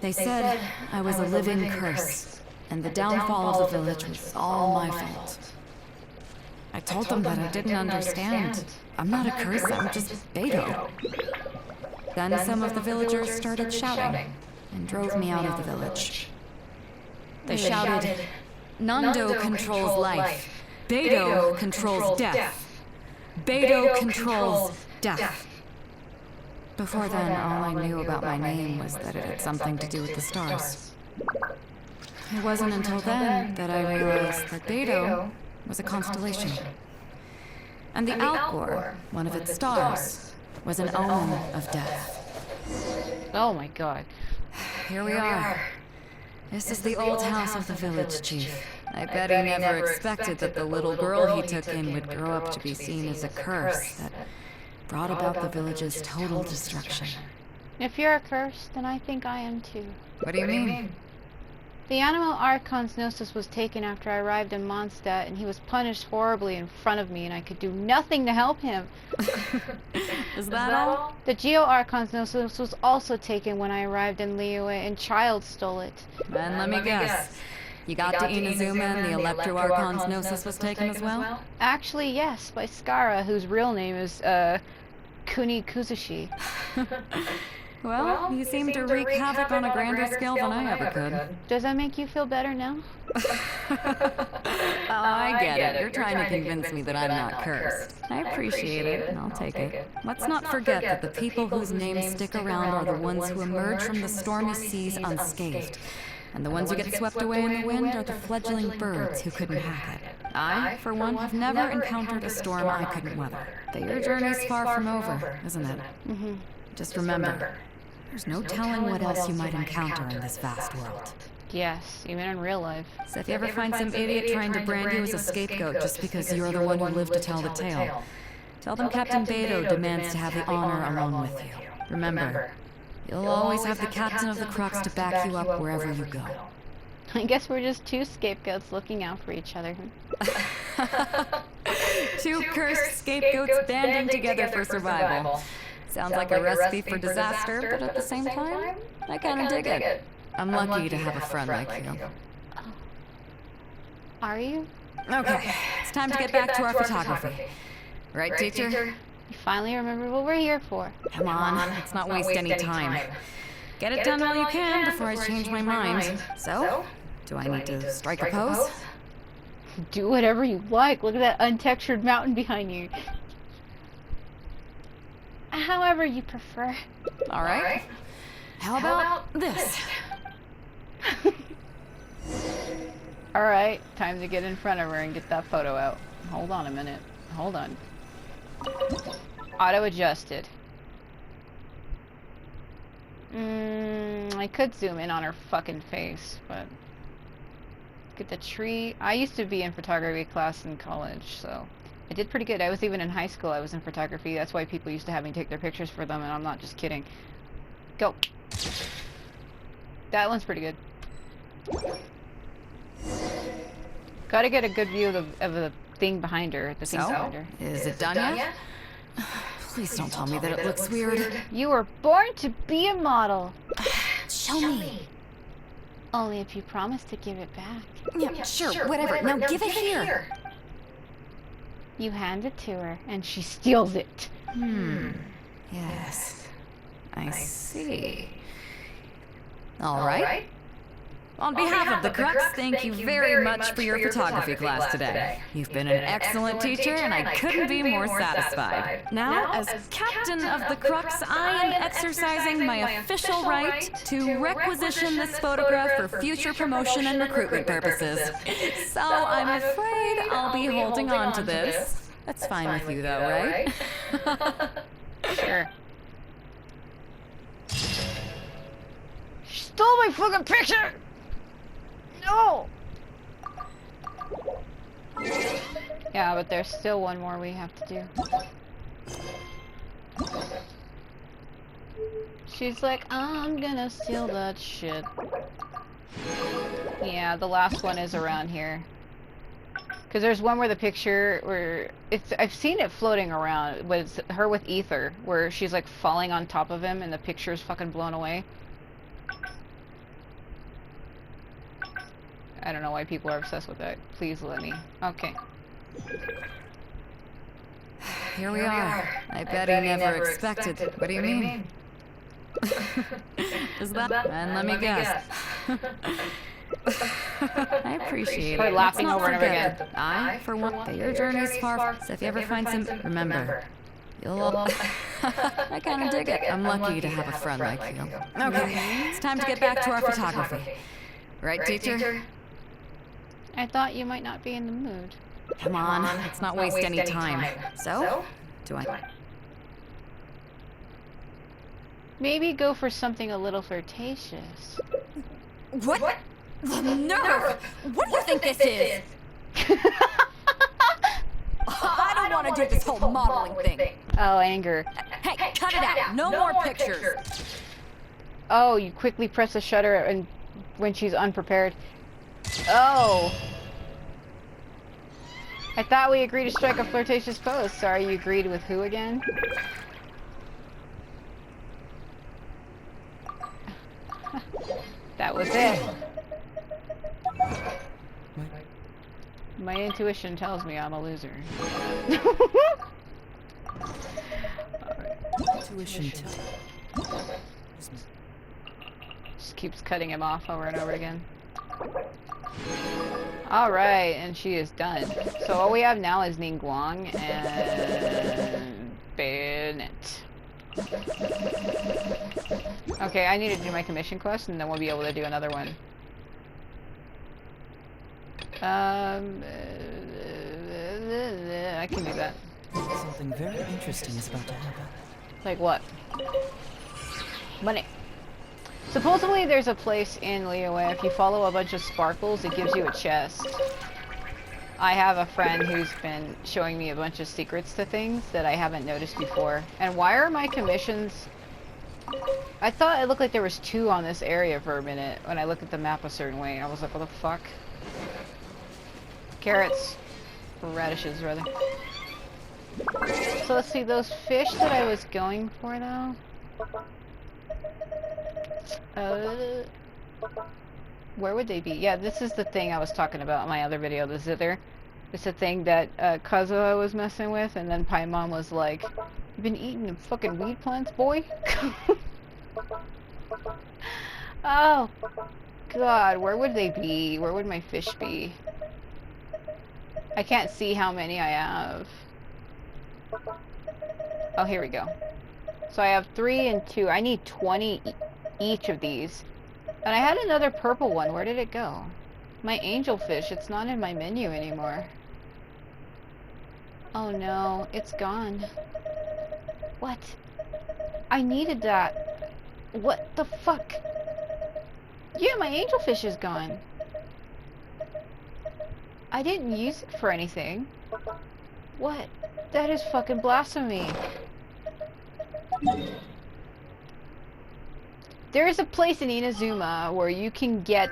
They said I was a living curse, and the downfall of the village was all my fault. I told them that I didn't understand. I'm not a curse, I'm just Beidou. Then some of the villagers started shouting and drove me out of the village. They shouted, "Nando controls life. Beidou controls death. Beidou controls death." Before then, all I knew about my name was that it had something to do with the stars. It wasn't until then that I realized that Beidou was a constellation. And the Alcor, one of its stars, was an omen of death. Oh my god. Here we are. This is the old house of the village chief. I bet he never expected that the little girl he took in would grow up to be seen as a curse that brought about the village's total destruction. If you're a curse, then I think I am too. What do you mean? The animal Archon's Gnosis was taken after I arrived in Mondstadt, and he was punished horribly in front of me, and I could do nothing to help him. Is that all? The Geo Archon's Gnosis was also taken when I arrived in Liyue, and Child stole it. And let me guess. You got to Inazuma and the Electro Archon's Gnosis was taken as well? Actually, yes, by Skara, whose real name is, Kuni Kuzushi. Well, you seem to wreak havoc on a grander scale than I ever could. Does that make you feel better now? Oh, I get it. You're trying to convince me that I'm not cursed. I appreciate it, and I'll take it. Let's not forget that the people whose names stick around are the ones who emerge from the stormy seas unscathed. And the ones who get swept away in the wind are the fledgling birds who couldn't hack it. I, for one, have never encountered a storm I couldn't weather. But your journey's far from over, isn't it? Mm-hmm. Just remember, there's no telling what else you might encounter in this vast world. Yes, even in real life. So if you ever find some idiot trying to brand you as a scapegoat just because you're the one who lived to tell the tale, tell them Captain Beidou demands to have the honor alone with you. Remember, you'll always have the captain of the Crux to back you up wherever you go. I guess we're just two scapegoats looking out for each other. Two cursed scapegoats banding together for survival. Sounds like a recipe for disaster, but at the same time, I kinda dig it. I'm lucky to have a friend like you. Are you? Okay, it's time to get back to our photography. Right, teacher? You finally remember what we're here for. Come on, let's not waste any time. Get it done while you can before I change my mind. So, do I need to strike a pose? Do whatever you like. Look at that untextured mountain behind you. However you prefer. All right. How about this? Alright, time to get in front of her and get that photo out. Hold on a minute. Hold on. Auto adjusted. I could zoom in on her fucking face, but get the tree. I used to be in photography class in college, so I did pretty good. I was even in high school. I was in photography. That's why people used to have me take their pictures for them, and I'm not just kidding. Go. That one's pretty good. Gotta get a good view of the thing behind her. The thing behind her. Is it done yet? Please don't tell me that it looks weird. You were born to be a model. Show me. Only if you promise to give it back. Yeah, sure, whatever. Now give it here. You hand it to her, and she steals it. Yes. I see. All right. On behalf of the Crux, thank you very much for your photography class today. You've been an excellent teacher, and I couldn't be more satisfied. Now, as captain of the Crux, I am exercising my official right to requisition this photograph for future promotion and recruitment purposes. So I'm afraid I'll be holding on to this. That's fine with you, though, right? Sure. She stole my fucking picture! No! Yeah, but there's still one more we have to do. She's like, I'm gonna steal that shit. Yeah, the last one is around here. Because there's one where the picture, where I've seen it floating around, but it's her with Ether, where she's like falling on top of him and the picture's fucking blown away. I don't know why people are obsessed with that. Please let me. Okay. Here we are. I bet he never expected. What do you mean? Is that? And let me guess. I appreciate it. Her laughing Let's not over and over forget again. that I, for one, that your journey's far. So if you ever find some, remember, you'll. I kind of dig it. I'm lucky to have a friend like you. Okay, it's time to get back to our photography. Right, teacher? I thought you might not be in the mood. Come on, let's not waste any time. So, do I? Maybe go for something a little flirtatious. What? The nerve! What do you think this is? I don't want to do this whole modeling thing. Oh, anger. Hey, cut it out. No more pictures. Oh, you quickly press the shutter and when she's unprepared. Oh. I thought we agreed to strike a flirtatious pose. Sorry, you agreed with who again? That was it. My intuition tells me I'm a loser. Intuition tell. Just keeps cutting him off over and over again. Alright, and she is done. So all we have now is Ningguang and Bennett. Okay, I need to do my commission quest and then we'll be able to do another one. I can do that. Something very interesting is about to happen. Like what? Money. Supposedly there's a place in Liyue, if you follow a bunch of sparkles, it gives you a chest. I have a friend who's been showing me a bunch of secrets to things that I haven't noticed before. And why are my commissions... I thought it looked like there was 2 on this area for a minute when I looked at the map a certain way. I was like, what the fuck? Carrots. Or radishes, rather. So let's see, those fish that I was going for, though... where would they be? Yeah, this is the thing I was talking about in my other video, the zither. It's the thing that Kazuha was messing with, and then Paimon was like, "You've been eating fucking weed plants, boy?" Oh, God, where would they be? Where would my fish be? I can't see how many I have. Oh, here we go. So I have 3 and 2. I need 20 each of these. And I had another purple one. Where did it go? My angelfish. It's not in my menu anymore. Oh no, it's gone. What? I needed that. What the fuck? Yeah, my angelfish is gone. I didn't use it for anything. What? That is fucking blasphemy. There is a place in Inazuma where you can get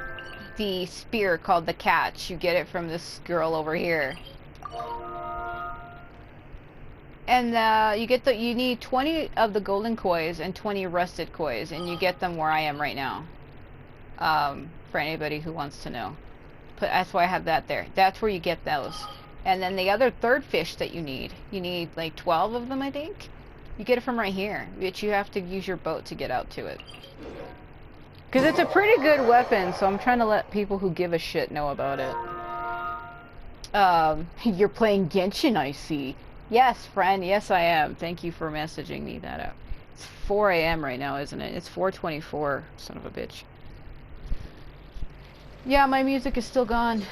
the spear called the catch. You get it from this girl over here. And you need 20 of the golden kois and 20 rusted kois, and you get them where I am right now. For anybody who wants to know. But that's why I have that there. That's where you get those. And then the other 3rd fish that you need like 12 of them, I think. You get it from right here, but you have to use your boat to get out to it. Because it's a pretty good weapon, so I'm trying to let people who give a shit know about it. You're playing Genshin, I see. Yes, friend, yes I am. Thank you for messaging me that out. It's 4 AM right now, isn't it? It's 4:24, son of a bitch. Yeah, my music is still gone.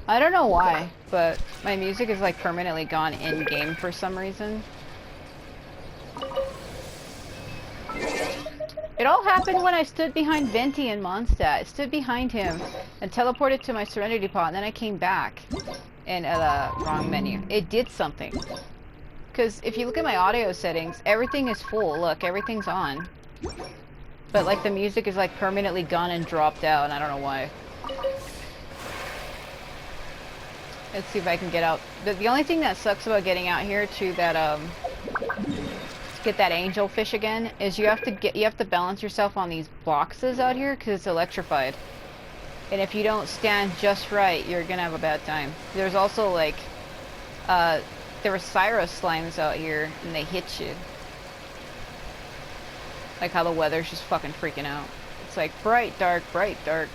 I don't know why, but my music is like permanently gone in-game for some reason. It all happened when I stood behind Venti and Mondstadt. I stood behind him and teleported to my Serenity Pot, and then I came back in the wrong menu. It did something. Because if you look at my audio settings, everything is full. Look, everything's on. But like the music is like permanently gone and dropped out, and I don't know why. Let's see if I can get out. The only thing that sucks about getting out here to that get that angelfish again is you have to balance yourself on these boxes out here because it's electrified. And if you don't stand just right, you're gonna have a bad time. There's also like there were Cyrus slimes out here and they hit you. Like how the weather's just fucking freaking out. It's like bright, dark, bright, dark.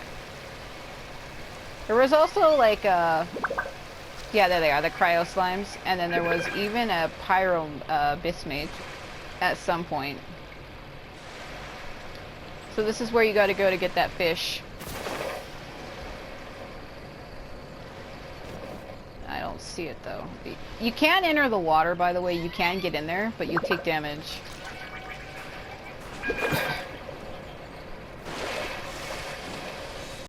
There was also like yeah, there they are, the cryo slimes, and then there was even a pyro bismate at some point. So this is where you gotta go to get that fish. I don't see it though. You can enter the water, by the way. You can get in there, but you take damage.